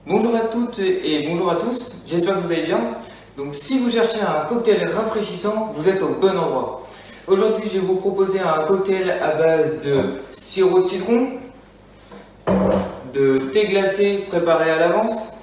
Bonjour à toutes et bonjour à tous, j'espère que vous allez bien. Donc si vous cherchez un cocktail rafraîchissant, vous êtes au bon endroit. Aujourd'hui je vais vous proposer un cocktail à base de sirop de citron, de thé glacé préparé à l'avance,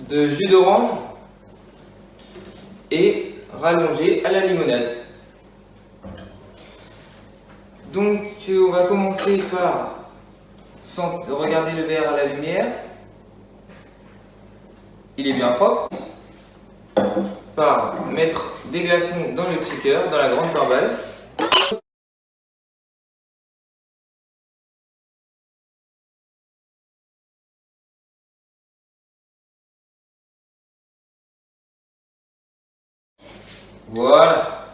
de jus d'orange et rallongé à la limonade. Donc on va commencer par regarder le verre à la lumière. Il est bien propre. Par mettre des glaçons dans le shaker, dans la grande timbale. Voilà.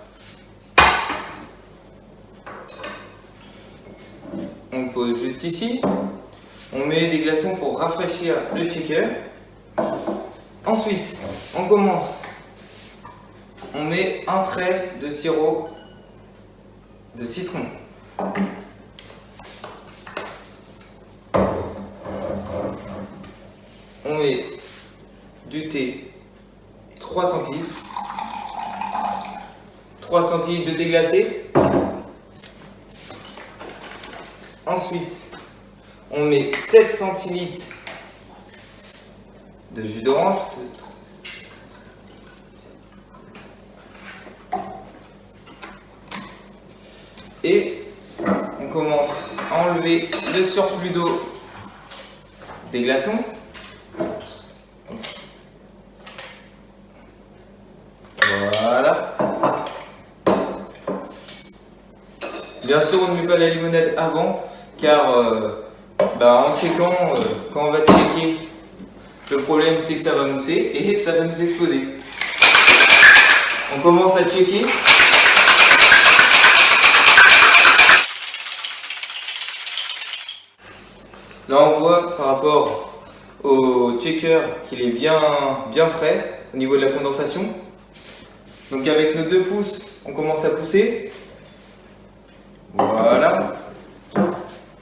On pose juste ici. On met des glaçons pour rafraîchir le shaker. Ensuite, on commence. On met un trait de sirop de citron. On met du thé 3 centilitres. 3 centilitres de thé glacé. Ensuite, on met 7 centilitres de jus d'orange. Et on commence à enlever le surplus d'eau des glaçons. Voilà. Bien sûr, on ne met pas la limonade avant, car en checkant, quand on va checker, le problème c'est que ça va mousser et ça va nous exploser. On commence à checker. Là on voit par rapport au checker qu'il est bien frais au niveau de la condensation. Donc avec nos 2 pouces, on commence à pousser. Voilà.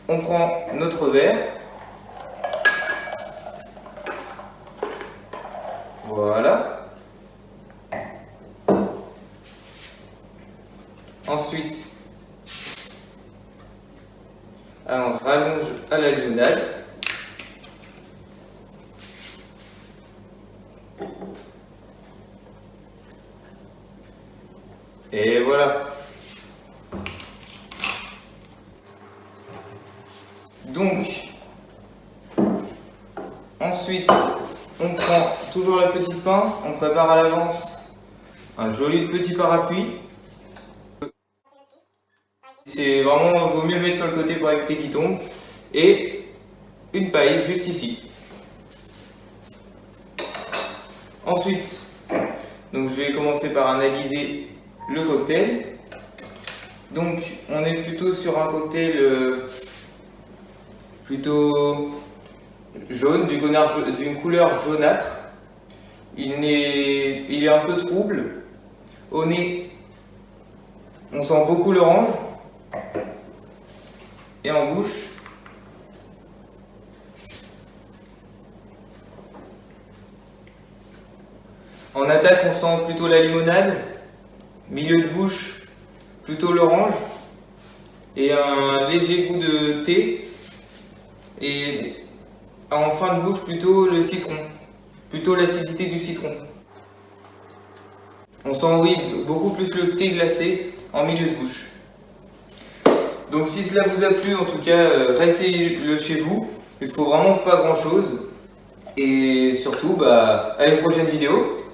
On prend notre verre. Voilà. Ensuite, on rallonge à la limonade. Et voilà. Donc, ensuite, on prend toujours la petite pince, on prépare à l'avance un joli petit parapluie. C'est vraiment, vaut mieux le mettre sur le côté pour éviter qu'il tombe. Et une paille juste ici. Ensuite, donc je vais commencer par analyser le cocktail. Donc on est plutôt sur un cocktail plutôt jaune, d'une couleur jaunâtre. Il est un peu trouble. Au nez, on sent beaucoup l'orange. Et en bouche, en attaque, on sent plutôt la limonade. Milieu de bouche, plutôt l'orange. Et un léger goût de thé. Et en fin de bouche, plutôt le citron. Plutôt l'acidité du citron. On sent, oui, beaucoup plus le thé glacé en milieu de bouche. Donc si cela vous a plu, en tout cas, restez-le chez vous. Il ne faut vraiment pas grand chose. Et surtout, à une prochaine vidéo.